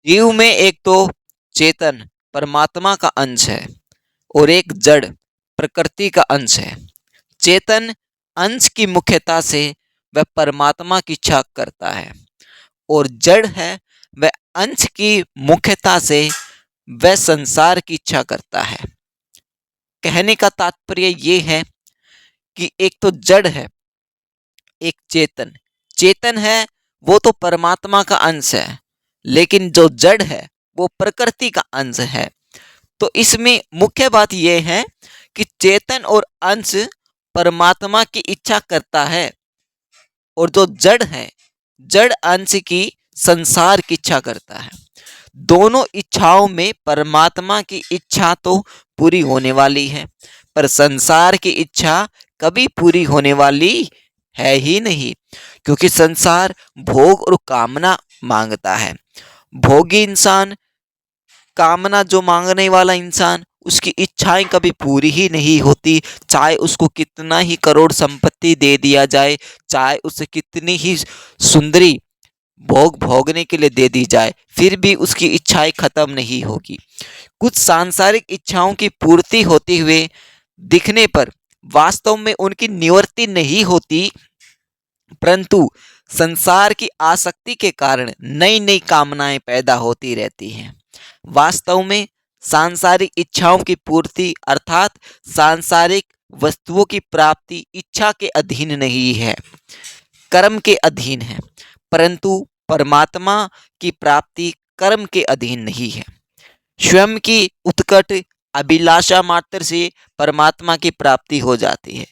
जीव में एक तो चेतन परमात्मा का अंश है और एक जड़ प्रकृति का अंश है। चेतन अंश की मुख्यता से वह परमात्मा की इच्छा करता है और जड़ है वह अंश की मुख्यता से वह संसार की इच्छा करता है। कहने का तात्पर्य ये है कि एक तो जड़ है, एक चेतन। चेतन है वो तो परमात्मा का अंश है, लेकिन जो जड़ है वो प्रकृति का अंश है। तो इसमें मुख्य बात यह है कि चेतन और अंश परमात्मा की इच्छा करता है और जो जड़ है, जड़ अंश की संसार की इच्छा करता है। दोनों इच्छाओं में परमात्मा की इच्छा तो पूरी होने वाली है, पर संसार की इच्छा कभी पूरी होने वाली है ही नहीं, क्योंकि संसार भोग और कामना मांगता है। भोगी इंसान, कामना जो मांगने वाला इंसान, उसकी इच्छाएं कभी पूरी ही नहीं होती। चाहे उसको कितना ही करोड़ संपत्ति दे दिया जाए, चाहे उसे कितनी ही सुंदरी भोग भोगने के लिए दे दी जाए, फिर भी उसकी इच्छाएं खत्म नहीं होगी। कुछ सांसारिक इच्छाओं की पूर्ति होते हुए दिखने पर वास्तव में उनकी निवृत्ति नहीं होती, परंतु संसार की आसक्ति के कारण नई नई कामनाएं पैदा होती रहती हैं। वास्तव में सांसारिक इच्छाओं की पूर्ति अर्थात सांसारिक वस्तुओं की प्राप्ति इच्छा के अधीन नहीं है, कर्म के अधीन है, परंतु परमात्मा की प्राप्ति कर्म के अधीन नहीं है। स्वयं की उत्कट अभिलाषा मात्र से परमात्मा की प्राप्ति हो जाती है।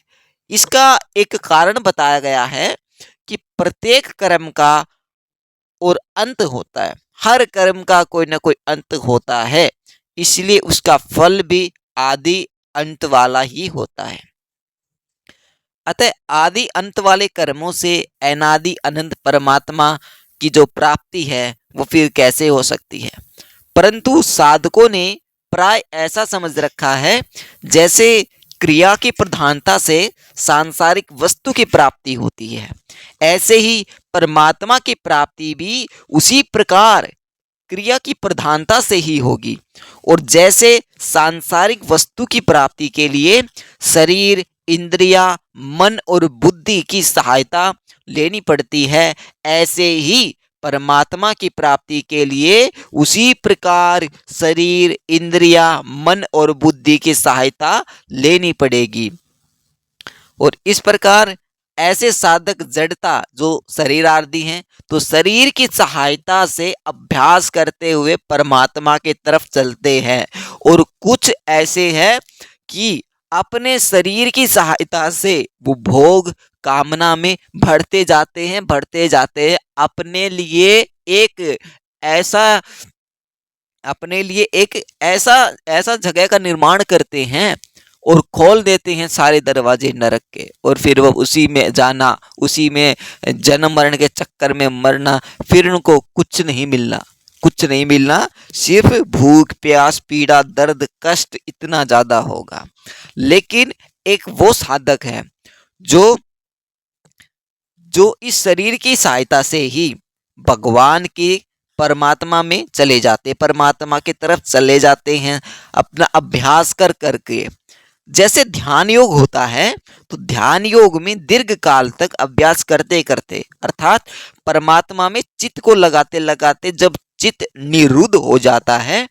इसका एक कारण बताया गया है कि प्रत्येक कर्म का और अंत होता है। हर कर्म का कोई ना कोई अंत होता है, इसलिए उसका फल भी आदि अंत वाला ही होता है। अतः आदि अंत वाले कर्मों से अनादि अनंत परमात्मा की जो प्राप्ति है वो फिर कैसे हो सकती है। परंतु साधकों ने प्राय ऐसा समझ रखा है जैसे क्रिया की प्रधानता से सांसारिक वस्तु की प्राप्ति होती है, ऐसे ही परमात्मा की प्राप्ति भी उसी प्रकार क्रिया की प्रधानता से ही होगी। और जैसे सांसारिक वस्तु की प्राप्ति के लिए शरीर, इंद्रिया, मन और बुद्धि की सहायता लेनी पड़ती है, ऐसे ही परमात्मा की प्राप्ति के लिए उसी प्रकार शरीर, इंद्रिया, मन और बुद्धि की सहायता लेनी पड़ेगी। और इस प्रकार ऐसे साधक जड़ता जो शरीर आदि हैं, तो शरीर की सहायता से अभ्यास करते हुए परमात्मा की तरफ चलते हैं। और कुछ ऐसे हैं कि अपने शरीर की सहायता से वो भोग कामना में बढ़ते जाते हैं, ऐसा अपने लिए एक ऐसा ऐसा जगह का निर्माण करते हैं और खोल देते हैं सारे दरवाजे नरक के, और फिर वो उसी में जाना, उसी में जन्म मरण के चक्कर में मरना, फिर उनको कुछ नहीं मिलना, कुछ नहीं मिलना, सिर्फ भूख प्यास पीड़ा दर्द कष्ट इतना ज्यादा होगा। लेकिन एक वो साधक है जो जो इस शरीर की सहायता से ही भगवान की परमात्मा में चले जाते, परमात्मा की तरफ चले जाते हैं अपना अभ्यास कर करके। जैसे ध्यान योग होता है, तो ध्यान योग में दीर्घ काल तक अभ्यास करते करते अर्थात परमात्मा में चित्त को लगाते लगाते जब चित्त निरुद्ध हो जाता है,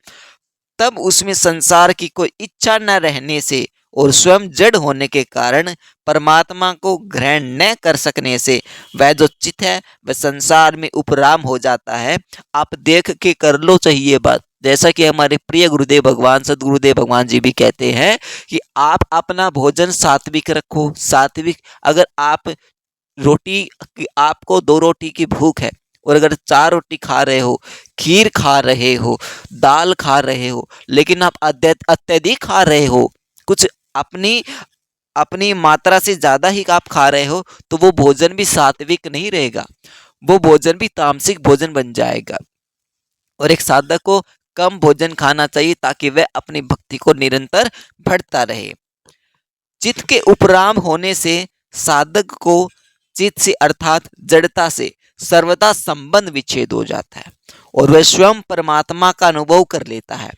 तब उसमें संसार की कोई इच्छा न रहने से और स्वयं जड़ होने के कारण परमात्मा को ग्रहण न कर सकने से वह जो चित्त है वह संसार में उपराम हो जाता है। आप देख के कर लो चाहिए बात, जैसा कि हमारे प्रिय गुरुदेव भगवान सदगुरुदेव भगवान जी भी कहते हैं कि आप अपना भोजन सात्विक रखो। सात्विक, अगर आप रोटी, आपको 2 रोटी की भूख है और अगर 4 रोटी खा रहे हो, खीर खा रहे हो, दाल खा रहे हो, लेकिन आप अत्यधिक खा रहे हो, कुछ अपनी अपनी मात्रा से ज्यादा ही आप खा रहे हो, तो वो भोजन भी सात्विक नहीं रहेगा, वो भोजन भी तामसिक भोजन बन जाएगा। और एक साधक को कम भोजन खाना चाहिए ताकि वह अपनी भक्ति को निरंतर बढ़ता रहे। चित्त के उपराम होने से साधक को चित्त से अर्थात जड़ता से सर्वदा संबंध विच्छेद हो जाता है और वह स्वयं परमात्मा का अनुभव कर लेता है।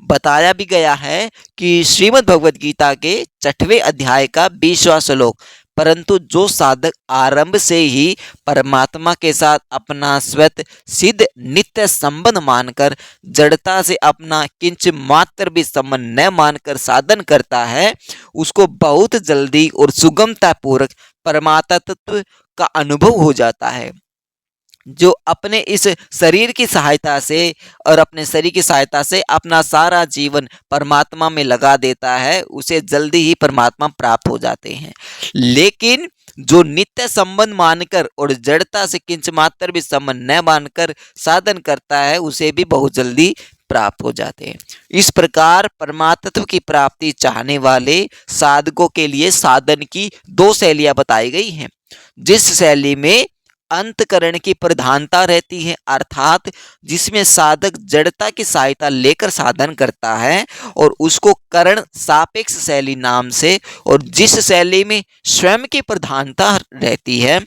बताया भी गया है कि श्रीमद् भगवद गीता के 6वें अध्याय का 20वां श्लोक, परंतु जो साधक आरंभ से ही परमात्मा के साथ अपना स्वत सिद्ध नित्य संबंध मानकर जड़ता से अपना किंच मात्र भी संबंध न मानकर साधन करता है, उसको बहुत जल्दी और सुगमता पूर्वक परमात्मा तत्व का अनुभव हो जाता है। जो अपने इस शरीर की सहायता से और अपने शरीर की सहायता से अपना सारा जीवन परमात्मा में लगा देता है, उसे जल्दी ही परमात्मा प्राप्त हो जाते हैं। लेकिन जो नित्य संबंध मानकर और जड़ता से किंच मात्र भी संबंध न मानकर साधन करता है, उसे भी बहुत जल्दी प्राप्त हो जाते हैं। इस प्रकार परमात्म की प्राप्ति चाहने वाले साधकों के लिए साधन की 2 शैलियां बताई गई हैं। जिस शैली में अंतकरण की प्रधानता रहती है, अर्थात जिसमें साधक जड़ता की सहायता लेकर साधन करता है, और उसको करण सापेक्ष शैली नाम से, और जिस शैली में स्वयं की प्रधानता रहती है,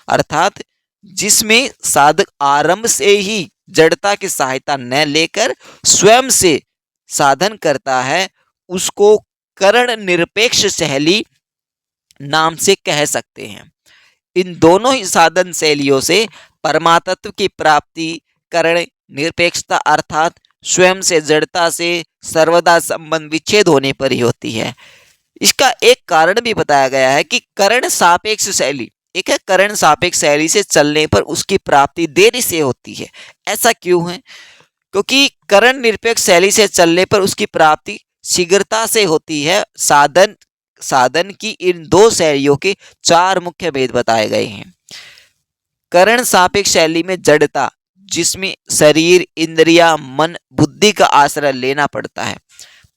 अर्थात जिसमें साधक आरंभ से ही जड़ता की सहायता न लेकर स्वयं से साधन करता है, उसको करण निरपेक्ष शैली नाम से कह सकते हैं। इन दोनों ही साधन शैलियों से परमात्म की प्राप्ति करण निरपेक्षता अर्थात स्वयं से जड़ता से सर्वदा संबंध विच्छेद होने पर ही होती है। इसका एक कारण भी बताया गया है कि करण सापेक्ष शैली, एक है करण सापेक्ष शैली से चलने पर उसकी प्राप्ति देरी से होती है। ऐसा क्यों है? क्योंकि करण निरपेक्ष शैली से चलने पर उसकी प्राप्ति शीघ्रता से होती है। साधन की इन 2 शैलियों के 4 मुख्य भेद बताए गए हैं। करण सापेक्ष शैली में जड़ता, जिसमें शरीर, इंद्रिया, मन, बुद्धि का आश्रय लेना पड़ता है,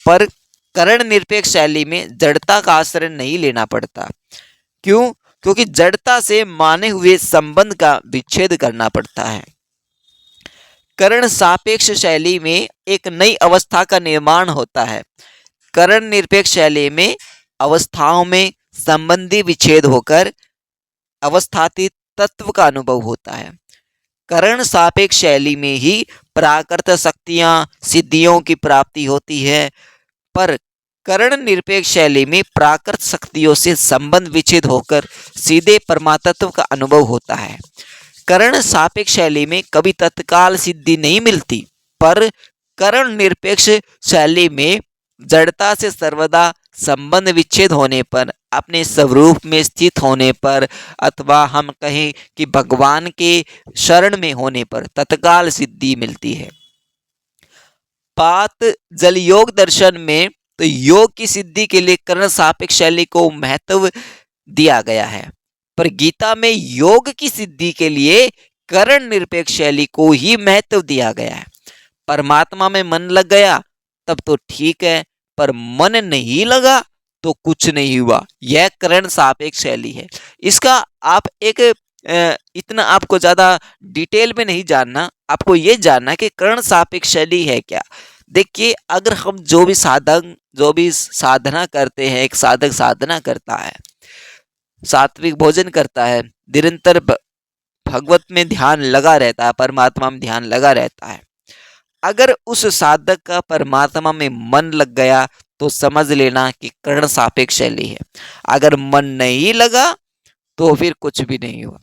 पर करण निरपेक्ष शैली में जड़ता का आश्रय नहीं लेना पड़ता। क्यों? क्योंकि जड़ता से माने हुए संबंध का विच्छेद करना पड़ता है। करण सापेक्ष शैली में एक नई अवस्था का निर्माण होता है। करण निरपेक्ष शैली में अवस्थाओं में संबंधी विच्छेद होकर अवस्थातीत तत्व का अनुभव होता है। करण सापेक्ष शैली में ही प्राकृत शक्तियां, सिद्धियों की प्राप्ति होती है, पर करण निरपेक्ष शैली में प्राकृत शक्तियों से संबंध विच्छेद होकर सीधे परमात्म का अनुभव होता है। करण सापेक्ष शैली में कभी तत्काल सिद्धि नहीं मिलती, पर करण निरपेक्ष शैली में जड़ता से सर्वदा संबंध विच्छेद होने पर, अपने स्वरूप में स्थित होने पर, अथवा हम कहें कि भगवान के शरण में होने पर तत्काल सिद्धि मिलती है। पात जल योग दर्शन में तो योग की सिद्धि के लिए करण सापेक्ष शैली को महत्व दिया गया है, पर गीता में योग की सिद्धि के लिए करण निरपेक्ष शैली को ही महत्व दिया गया है। परमात्मा में मन लग गया तब तो ठीक है, पर मन नहीं लगा तो कुछ नहीं हुआ। यह करण सापेक्ष शैली है। इसका आप एक इतना आपको ज्यादा डिटेल में नहीं जानना, आपको ये जानना कि करण सापेक्ष शैली है क्या। देखिए, अगर हम जो भी साधना करते हैं, एक साधक साधना करता है, सात्विक भोजन करता है, निरंतर भगवत में ध्यान लगा रहता है, परमात्मा में ध्यान लगा रहता है, अगर उस साधक का परमात्मा में मन लग गया तो समझ लेना कि करण सापेक्ष शैली है। अगर मन नहीं लगा तो फिर कुछ भी नहीं हुआ।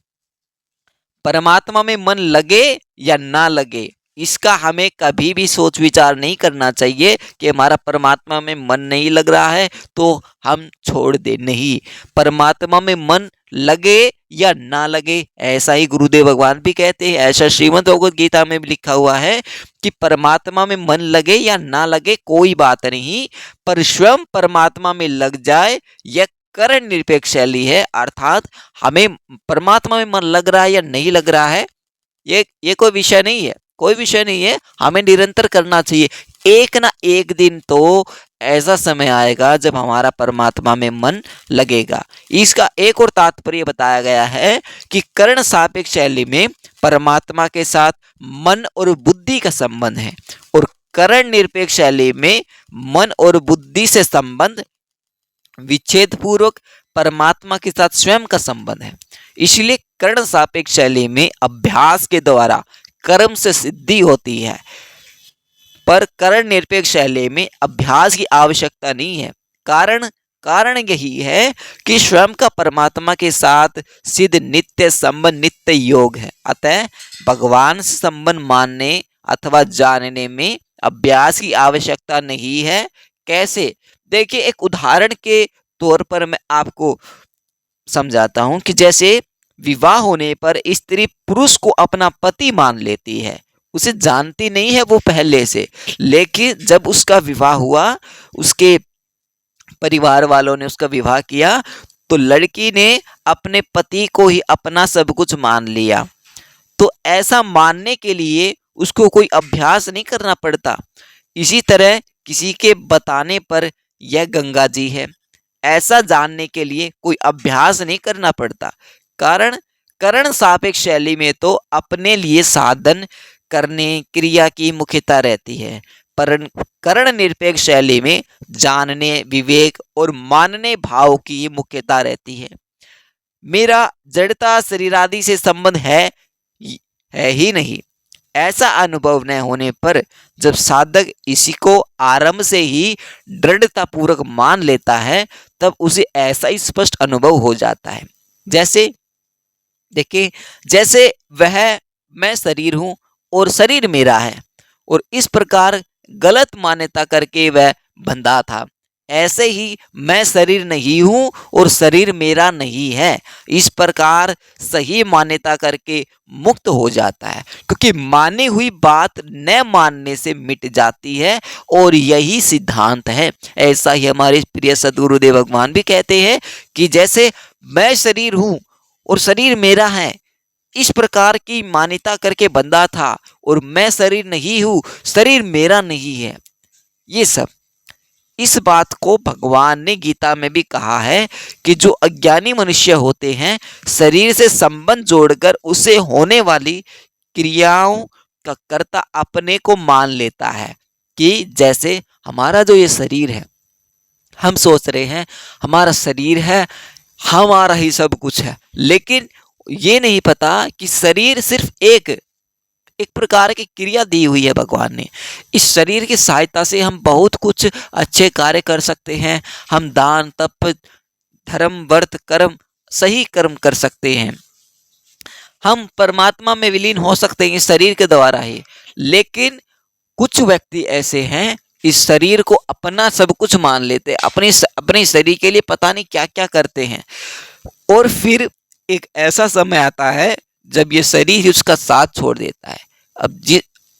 परमात्मा में मन लगे या ना लगे, इसका हमें कभी भी सोच विचार नहीं करना चाहिए कि हमारा परमात्मा में मन नहीं लग रहा है तो हम छोड़ दे। नहीं, परमात्मा में मन लगे या ना लगे, ऐसा ही गुरुदेव भगवान भी कहते हैं, ऐसा श्रीमद् भगवद गीता में भी लिखा हुआ है कि परमात्मा में मन लगे या ना लगे कोई बात नहीं, पर स्वयं परमात्मा में लग जाए, यह करण निरपेक्ष शैली है। अर्थात हमें परमात्मा में मन लग रहा है या नहीं लग रहा है, ये कोई विषय नहीं है, कोई विषय नहीं है, हमें निरंतर करना चाहिए। एक ना एक दिन तो ऐसा समय आएगा जब हमारा परमात्मा में मन लगेगा। इसका एक और तात्पर्य बताया गया है कि कर्ण सापेक्ष शैली में परमात्मा के साथ मन और बुद्धि का संबंध है, और कर्ण निरपेक्ष शैली में मन और बुद्धि से संबंध विच्छेद पूर्वक परमात्मा के साथ स्वयं का संबंध है। इसलिए कर्ण सापेक्ष शैली में अभ्यास के द्वारा कर्म से सिद्धि होती है, पर करण निरपेक्ष शैली में अभ्यास की आवश्यकता नहीं है। कारण कारण यही है कि स्वयं का परमात्मा के साथ सिद्ध नित्य संबंध नित्य योग है। अतः भगवान से संबंध मानने अथवा जानने में अभ्यास की आवश्यकता नहीं है। कैसे? देखिए, एक उदाहरण के तौर पर मैं आपको समझाता हूं कि जैसे विवाह होने पर स्त्री पुरुष को अपना पति मान लेती है, उसे जानती नहीं है वो पहले से, लेकिन जब उसका विवाह हुआ, उसके परिवार वालों ने उसका विवाह किया, तो लड़की ने अपने पति को ही अपना सब कुछ मान लिया। तो ऐसा मानने के लिए उसको कोई अभ्यास नहीं करना पड़ता। इसी तरह किसी के बताने पर यह गंगा जी है, ऐसा जानने के लिए कोई अभ्यास नहीं करना पड़ता। कारण करण सापेक्ष शैली में तो अपने लिए साधन करने क्रिया की मुख्यता रहती है, पर करण निरपेक्ष शैली में जानने विवेक और मानने भाव की मुख्यता रहती है। मेरा जड़ता शरीर आदि से संबंध है ही नहीं, ऐसा अनुभव न होने पर जब साधक इसी को आरंभ से ही दृढ़ता पूर्वक मान लेता है, तब उसे ऐसा ही स्पष्ट अनुभव हो जाता है। जैसे देखिए, जैसे वह मैं शरीर हूं और शरीर मेरा है, और इस प्रकार गलत मान्यता करके वह बंधा था, ऐसे ही मैं शरीर नहीं हूं और शरीर मेरा नहीं है, इस प्रकार सही मान्यता करके मुक्त हो जाता है। क्योंकि मानी हुई बात न मानने से मिट जाती है, और यही सिद्धांत है। ऐसा ही हमारे प्रिय सद्गुरुदेव भगवान भी कहते हैं कि जैसे मैं शरीर हूं और शरीर मेरा है, इस प्रकार की मान्यता करके बंधा था, और मैं शरीर नहीं हूं, शरीर मेरा नहीं है, ये सब इस बात को भगवान ने गीता में भी कहा है कि जो अज्ञानी मनुष्य होते हैं, शरीर से संबंध जोड़कर उसे होने वाली क्रियाओं का कर्ता अपने को मान लेता है। कि जैसे हमारा जो ये शरीर है, हम सोच रहे हैं हमारा शरीर है, हमारा ही सब कुछ है, लेकिन ये नहीं पता कि शरीर सिर्फ एक एक प्रकार की क्रिया दी हुई है भगवान ने। इस शरीर की सहायता से हम बहुत कुछ अच्छे कार्य कर सकते हैं। हम दान तप धर्म व्रत कर्म सही कर्म कर सकते हैं, हम परमात्मा में विलीन हो सकते हैं इस शरीर के द्वारा ही। लेकिन कुछ व्यक्ति ऐसे हैं, इस शरीर को अपना सब कुछ मान लेते हैं, अपने शरीर के लिए पता नहीं क्या क्या करते हैं, और फिर एक ऐसा समय आता है जब ये शरीर उसका साथ छोड़ देता है।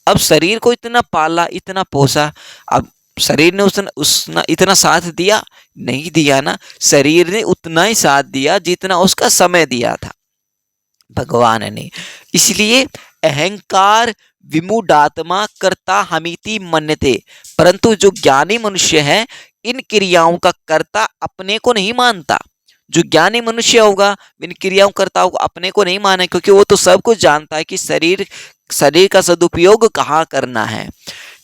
अब शरीर को इतना पाला, इतना पोसा, अब शरीर ने उसने इतना साथ दिया नहीं दिया ना, शरीर ने उतना ही साथ दिया जितना उसका समय दिया था भगवान ने। इसलिए अहंकार विमूढ़ात्मा कर्ता हमीति मन्यते, परंतु जो ज्ञानी मनुष्य है इन क्रियाओं का कर्ता अपने को नहीं मानता। जो ज्ञानी मनुष्य होगा इन क्रियाओं कर्ताओं को अपने को नहीं माने, क्योंकि वो तो सब कुछ जानता है कि शरीर का सदुपयोग कहाँ करना है।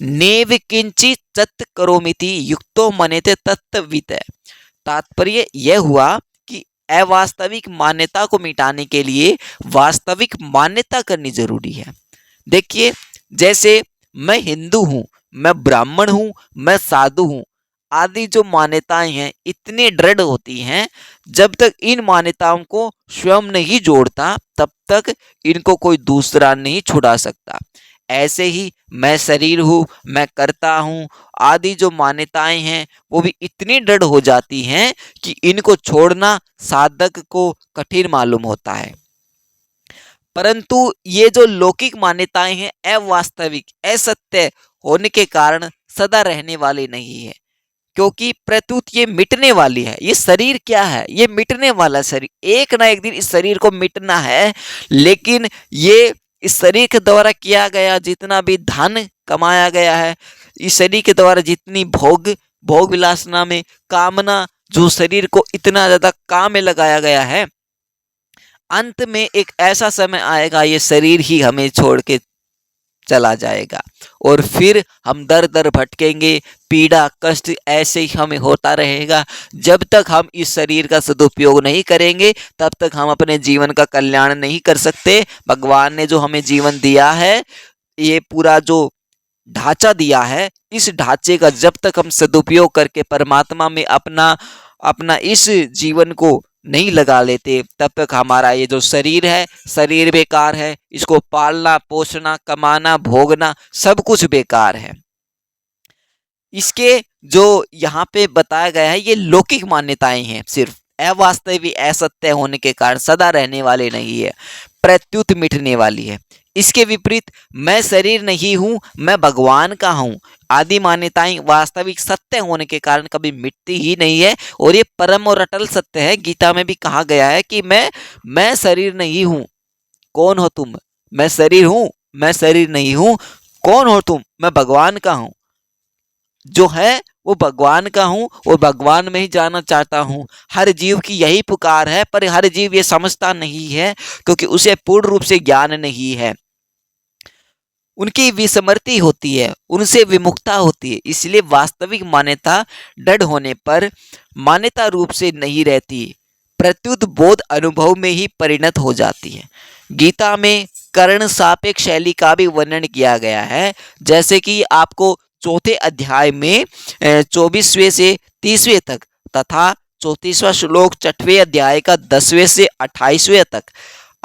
नेव किंचित तत् करोमिति युक्तो मन्यते तत्वित। तात्पर्य यह हुआ कि अवास्तविक मान्यता को मिटाने के लिए वास्तविक मान्यता करनी जरूरी है। देखिए, जैसे मैं हिंदू हूं, मैं ब्राह्मण हूं, मैं साधु हूं आदि जो मान्यताएं हैं इतनी दृढ़ होती हैं, जब तक इन मान्यताओं को स्वयं नहीं जोड़ता तब तक इनको कोई दूसरा नहीं छुड़ा सकता। ऐसे ही मैं शरीर हूँ, मैं करता हूँ आदि जो मान्यताएं हैं वो भी इतनी दृढ़ हो जाती हैं कि इनको छोड़ना साधक को कठिन मालूम होता है। परंतु ये जो लौकिक मान्यताएं हैं अवास्तविक असत्य होने के कारण सदा रहने वाली नहीं है, क्योंकि प्रत्युत ये मिटने वाली है। ये शरीर क्या है? ये मिटने वाला शरीर, एक ना एक दिन इस शरीर को मिटना है। लेकिन ये इस शरीर के द्वारा किया गया जितना भी धन कमाया गया है, इस शरीर के द्वारा जितनी भोग विलासना में कामना, जो शरीर को इतना ज्यादा काम में लगाया गया है, अंत में एक ऐसा समय आएगा ये शरीर ही हमें छोड़ के चला जाएगा और फिर हम दर दर भटकेंगे, पीड़ा कष्ट ऐसे ही हमें होता रहेगा। जब तक हम इस शरीर का सदुपयोग नहीं करेंगे तब तक हम अपने जीवन का कल्याण नहीं कर सकते। भगवान ने जो हमें जीवन दिया है, ये पूरा जो ढांचा दिया है, इस ढांचे का जब तक हम सदुपयोग करके परमात्मा में अपना अपना इस जीवन को नहीं लगा लेते, तब तक हमारा ये जो शरीर है, शरीर बेकार है। इसको पालना पोसना कमाना भोगना सब कुछ बेकार है। इसके जो यहाँ पे बताया गया है ये लौकिक मान्यताएं हैं, सिर्फ अवास्तविक असत्य होने के कारण सदा रहने वाले नहीं है, प्रत्युत मिटने वाली है। इसके विपरीत मैं शरीर नहीं हूं, मैं भगवान का हूं, आदि मान्यताएं वास्तविक सत्य होने के कारण कभी मिटती ही नहीं है और ये परम और अटल सत्य है। गीता में भी कहा गया है कि मैं शरीर नहीं हूं, कौन हो तुम? मैं शरीर हूं, मैं शरीर नहीं हूं, कौन हो तुम? मैं भगवान का हूं, जो है वो भगवान का हूं और भगवान में ही जाना चाहता हूं। हर जीव की यही पुकार है, पर हर जीव ये समझता नहीं है क्योंकि उसे पूर्ण रूप से ज्ञान नहीं है। उनकी विस्मृति होती है, उनसे विमुखता होती है, इसलिए वास्तविक मान्यता दृढ़ होने पर मान्यता रूप से नहीं रहती, प्रत्युत बोध अनुभव में ही परिणत हो जाती है। गीता में कर्ण सापेक्ष शैली का भी वर्णन किया गया है, जैसे कि आपको चौथे अध्याय में 24वें से 30वें तक तथा 34वां श्लोक 6वें अध्याय का 10वें से 28वें तक,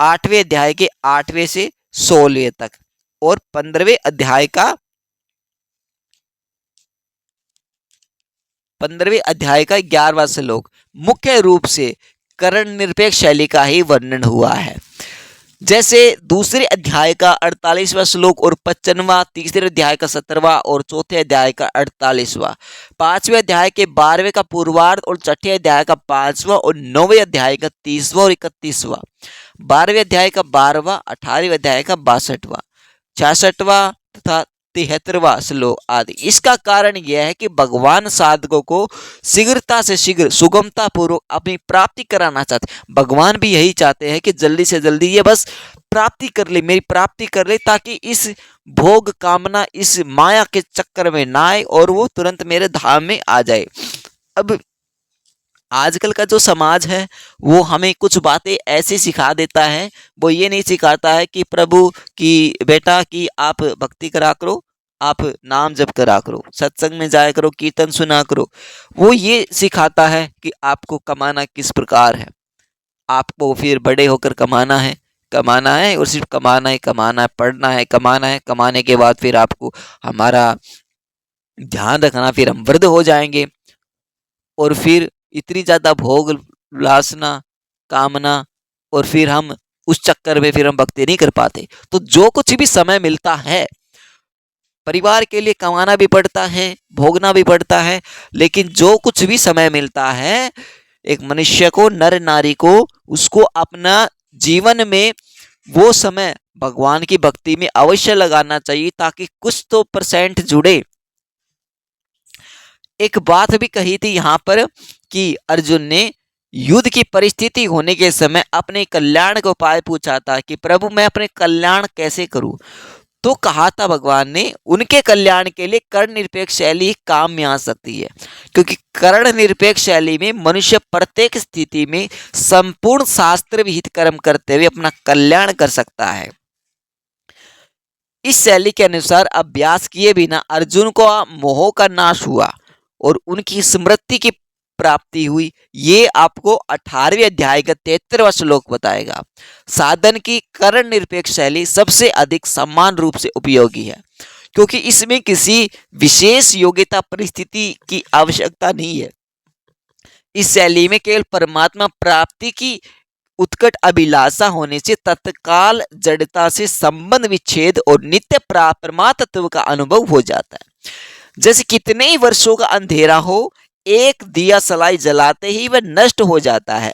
8वें अध्याय के 8वें से 16वें तक और 15वें अध्याय का 11वां श्लोक मुख्य रूप से कर्ण निरपेक्ष शैली का ही वर्णन हुआ है। जैसे दूसरे अध्याय का 48वां श्लोक और 55वां, तीसरे अध्याय का 17वां और चौथे अध्याय का 48वां, 5वें अध्याय के 12वें का पूर्वार्ध और छठे अध्याय का 5वां और 9वें अध्याय का 30वां और 31वां, 12वें अध्याय का 12वां, 18वें अध्याय का 62वां, 66वां तथा 73वां श्लोक आदि। इसका कारण यह है कि भगवान साधकों को शीघ्रता से शीघ्र सुगमता पूर्वक अपनी प्राप्ति कराना चाहते। भगवान भी यही चाहते हैं कि जल्दी से जल्दी ये बस प्राप्ति कर ले, मेरी प्राप्ति कर ले, ताकि इस भोग कामना इस माया के चक्कर में ना आए और वो तुरंत मेरे धाम में आ जाए। अब आजकल का जो समाज है वो हमें कुछ बातें ऐसी सिखा देता है, वो ये नहीं सिखाता है कि प्रभु की बेटा कि आप भक्ति करा करो, आप नाम जप करा करो, सत्संग में जाया करो, कीर्तन सुना करो। वो ये सिखाता है कि आपको कमाना किस प्रकार है, आपको फिर बड़े होकर कमाना है और सिर्फ कमाना है, कमाना है, पढ़ना है, कमाना है, कमाने के बाद फिर आपको हमारा ध्यान रखना, फिर हम वृद्ध हो जाएंगे और फिर इतनी ज्यादा भोग लासना कामना और फिर हम उस चक्कर में फिर हम भक्ति नहीं कर पाते। तो जो कुछ भी समय मिलता है परिवार के लिए कमाना भी पड़ता है, भोगना भी पड़ता है, लेकिन जो कुछ भी समय मिलता है एक मनुष्य को, नर नारी को, उसको अपना जीवन में वो समय भगवान की भक्ति में अवश्य लगाना चाहिए ताकि कुछ तो परसेंट जुड़े। एक बात भी कही थी यहाँ पर कि अर्जुन ने युद्ध की परिस्थिति होने के समय अपने कल्याण का उपाय पूछा था कि प्रभु मैं अपने कल्याण कैसे करूं, तो कहा था भगवान ने उनके कल्याण के लिए कर्ण निरपेक्ष शैली काम में आ सकती है, क्योंकि कर्ण निरपेक्ष शैली में मनुष्य प्रत्येक स्थिति में संपूर्ण शास्त्र विहित कर्म करते हुए अपना कल्याण कर सकता है। इस शैली के अनुसार अभ्यास किए बिना अर्जुन को मोह का नाश हुआ और उनकी स्मृति की प्राप्ति हुई। ये आपको 18वें अध्याय का 73वां श्लोक बताएगा। साधन की कर्ण निरपेक्ष शैली सबसे अधिक समान रूप से उपयोगी है, क्योंकि इसमें किसी विशेष योग्यता परिस्थिति की आवश्यकता नहीं है। इस शैली में केवल परमात्मा प्राप्ति की उत्कट अभिलाषा होने से तत्काल जड़ता से संबंध विच्छेद और नित्य परमात्म तत्व का अनुभव हो जाता है। जैसे कितने ही वर्षों का अंधेरा हो, एक दिया सलाई जलाते ही वह नष्ट हो जाता है।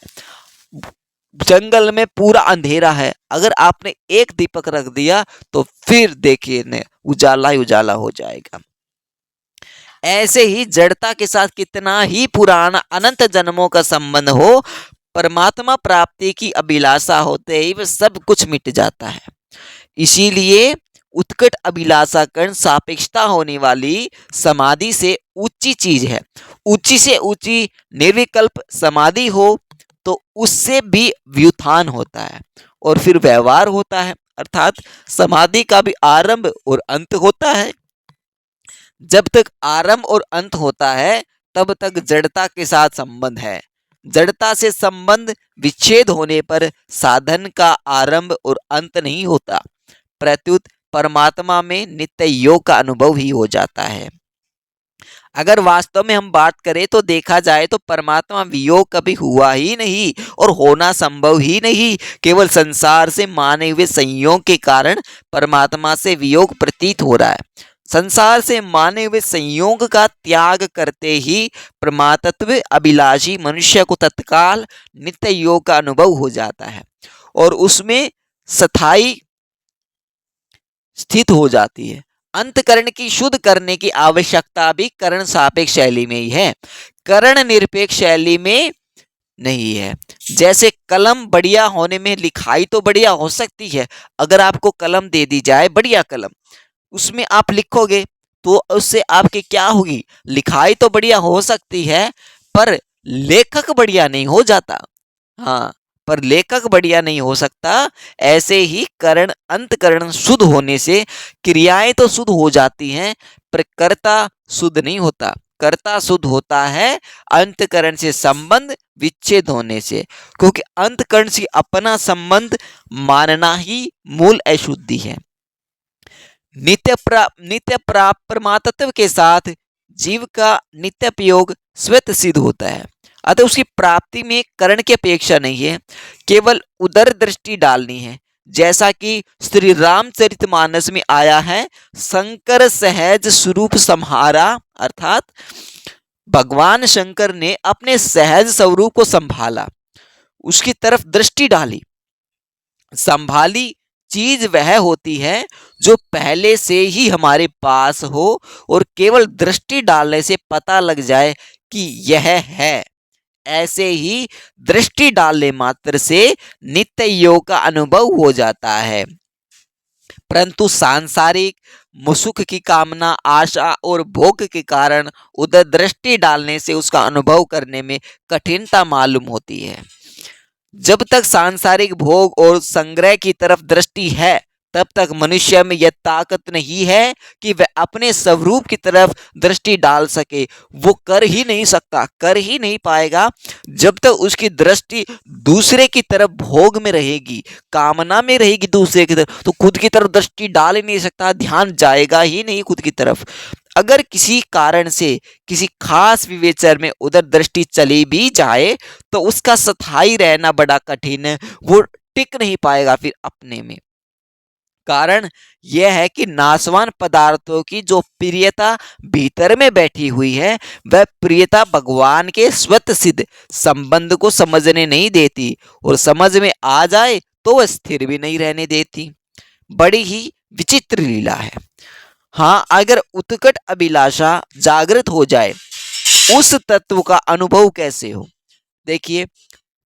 जंगल में पूरा अंधेरा है, अगर आपने एक दीपक रख दिया तो फिर देखिए उजाला ही उजाला हो जाएगा। ऐसे ही जड़ता के साथ कितना ही पुराना अनंत जन्मों का संबंध हो, परमात्मा प्राप्ति की अभिलाषा होते ही वह सब कुछ मिट जाता है। इसीलिए उत्कट अभिलाषा कर्ण सापेक्षता होने वाली समाधि से ऊंची चीज है। ऊंची से ऊंची निर्विकल्प समाधि हो तो उससे भी व्युत्थान होता है और फिर व्यवहार होता है, अर्थात समाधि का भी आरंभ और अंत होता है। जब तक आरंभ और अंत होता है तब तक जड़ता के साथ संबंध है। जड़ता से संबंध विच्छेद होने पर साधन का आरंभ और अंत नहीं होता, प्रत्युत परमात्मा में नित्य योग का अनुभव ही हो जाता है। अगर वास्तव में हम बात करें तो देखा जाए तो परमात्मा वियोग कभी हुआ ही नहीं और होना संभव ही नहीं। केवल संसार से माने हुए संयोग के कारण परमात्मा से वियोग प्रतीत हो रहा है। संसार से माने हुए संयोग का त्याग करते ही परमात्व अभिलाषी मनुष्य को तत्काल नित्य योग का अनुभव हो जाता है और उसमें स्थायी स्थित हो जाती है। अंतकरण की शुद्ध करने की आवश्यकता भी करण सापेक्ष शैली में ही है, करण निरपेक्ष शैली में नहीं है। जैसे कलम बढ़िया होने में लिखाई तो बढ़िया हो सकती है। अगर आपको कलम दे दी जाए बढ़िया कलम, उसमें आप लिखोगे तो उससे आपकी क्या होगी, लिखाई तो बढ़िया हो सकती है पर लेखक बढ़िया नहीं हो जाता। हाँ, पर लेखक बढ़िया नहीं हो सकता। ऐसे ही करण अंतकरण शुद्ध होने से क्रियाएं तो शुद्ध हो जाती हैं पर कर्ता शुद्ध नहीं होता। कर्ता शुद्ध होता है अंतकरण से संबंध विच्छेद होने से, क्योंकि अंतकरण से अपना संबंध मानना ही मूल अशुद्धि है। नित्य प्राप्त परमात्म के साथ जीव का नित्य प्रयोग स्वतः सिद्ध होता है, अतः उसकी प्राप्ति में करण की अपेक्षा नहीं है, केवल उदर दृष्टि डालनी है। जैसा कि श्री रामचरितमानस में आया है, शंकर सहज स्वरूप संहारा, अर्थात भगवान शंकर ने अपने सहज स्वरूप को संभाला, उसकी तरफ दृष्टि डाली। संभाली चीज वह होती है जो पहले से ही हमारे पास हो और केवल दृष्टि डालने से पता लग जाए कि यह है। ऐसे ही दृष्टि डालने मात्र से नित्य योग का अनुभव हो जाता है। परंतु सांसारिक मुसुख की कामना, आशा और भोग के कारण उधर दृष्टि डालने से उसका अनुभव करने में कठिनता मालूम होती है। जब तक सांसारिक भोग और संग्रह की तरफ दृष्टि है तब तक मनुष्य में यह ताकत नहीं है कि वह अपने स्वरूप की तरफ दृष्टि डाल सके। वो कर ही नहीं सकता, कर ही नहीं पाएगा जब तक उसकी दृष्टि दूसरे की तरफ भोग में रहेगी, कामना में रहेगी दूसरे की तरफ, तो खुद की तरफ दृष्टि डाल ही नहीं सकता, ध्यान जाएगा ही नहीं खुद की तरफ। अगर किसी कारण से किसी खास विवेचन में उधर दृष्टि चली भी जाए तो उसका स्थायी रहना बड़ा कठिन है, वो टिक नहीं पाएगा फिर अपने में। कारण यह है कि नाशवान पदार्थों की जो प्रियता भीतर में बैठी हुई है वह प्रियता भगवान के स्वतः सिद्ध संबंध को समझने नहीं देती और समझ में आ जाए तो वह स्थिर भी नहीं रहने देती। बड़ी ही विचित्र लीला है। हाँ, अगर उत्कट अभिलाषा जागृत हो जाए उस तत्व का अनुभव कैसे हो। देखिए,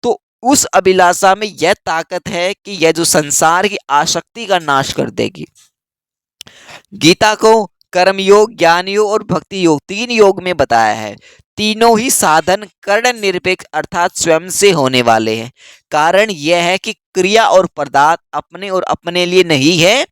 तो उस अभिलाषा में यह ताकत है कि यह जो संसार की आसक्ति का नाश कर देगी। गीता को कर्म योग, ज्ञान योग और भक्ति योग, 3 योग में बताया है। तीनों ही साधन कर्ण निरपेक्ष अर्थात स्वयं से होने वाले हैं। कारण यह है कि क्रिया और पदार्थ अपने और अपने लिए नहीं है,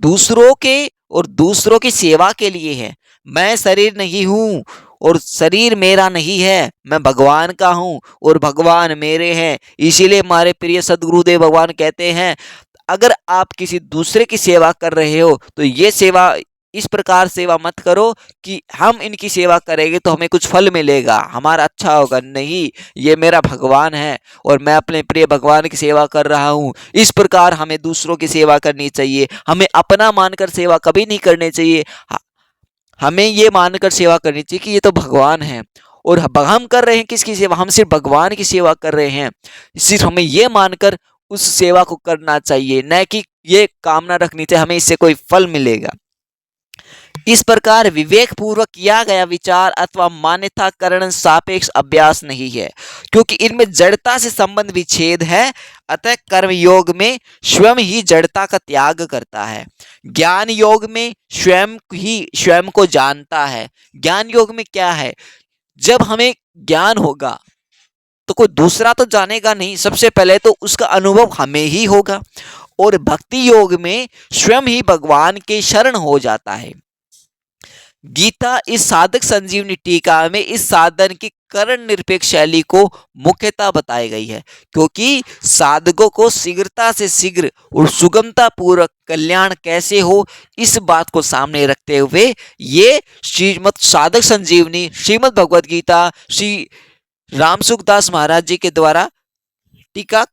दूसरों के और दूसरों की सेवा के लिए है। मैं शरीर नहीं हूँ और शरीर मेरा नहीं है, मैं भगवान का हूँ और भगवान मेरे हैं। इसीलिए हमारे प्रिय सदगुरुदेव भगवान कहते हैं, अगर आप किसी दूसरे की सेवा कर रहे हो तो ये सेवा इस प्रकार सेवा मत करो कि हम इनकी सेवा करेंगे तो हमें कुछ फल मिलेगा, हमारा अच्छा होगा। नहीं, ये मेरा भगवान है और मैं अपने प्रिय भगवान की सेवा कर रहा हूँ। इस प्रकार हमें दूसरों की सेवा करनी चाहिए। हमें अपना मानकर सेवा कभी नहीं करनी चाहिए। हमें ये मानकर सेवा करनी चाहिए कि ये तो भगवान है और हम कर रहे हैं किसकी सेवा, हम सिर्फ भगवान की सेवा कर रहे हैं। सिर्फ हमें ये मानकर उस सेवा को करना चाहिए, न कि ये कामना रखनी चाहिए हमें इससे कोई फल मिलेगा। इस प्रकार विवेक पूर्वक किया गया विचार अथवा मान्यताकरण सापेक्ष अभ्यास नहीं है, क्योंकि इनमें जड़ता से संबंध विच्छेद है। अतः कर्म योग में स्वयं ही जड़ता का त्याग करता है, ज्ञान योग में स्वयं ही स्वयं को जानता है। ज्ञान योग में क्या है, जब हमें ज्ञान होगा तो कोई दूसरा तो जानेगा नहीं, सबसे पहले तो उसका अनुभव हमें ही होगा। और भक्ति योग में स्वयं ही भगवान के शरण हो जाता है। गीता इस साधक संजीवनी टीका में इस साधन की करण निरपेक्ष शैली को मुख्यतः बताई गई है, क्योंकि साधकों को शीघ्रता से शीघ्र और सुगमता पूर्वक कल्याण कैसे हो, इस बात को सामने रखते हुए ये श्रीमद् साधक संजीवनी श्रीमद् भगवद गीता श्री रामसुखदास महाराज जी के द्वारा टीका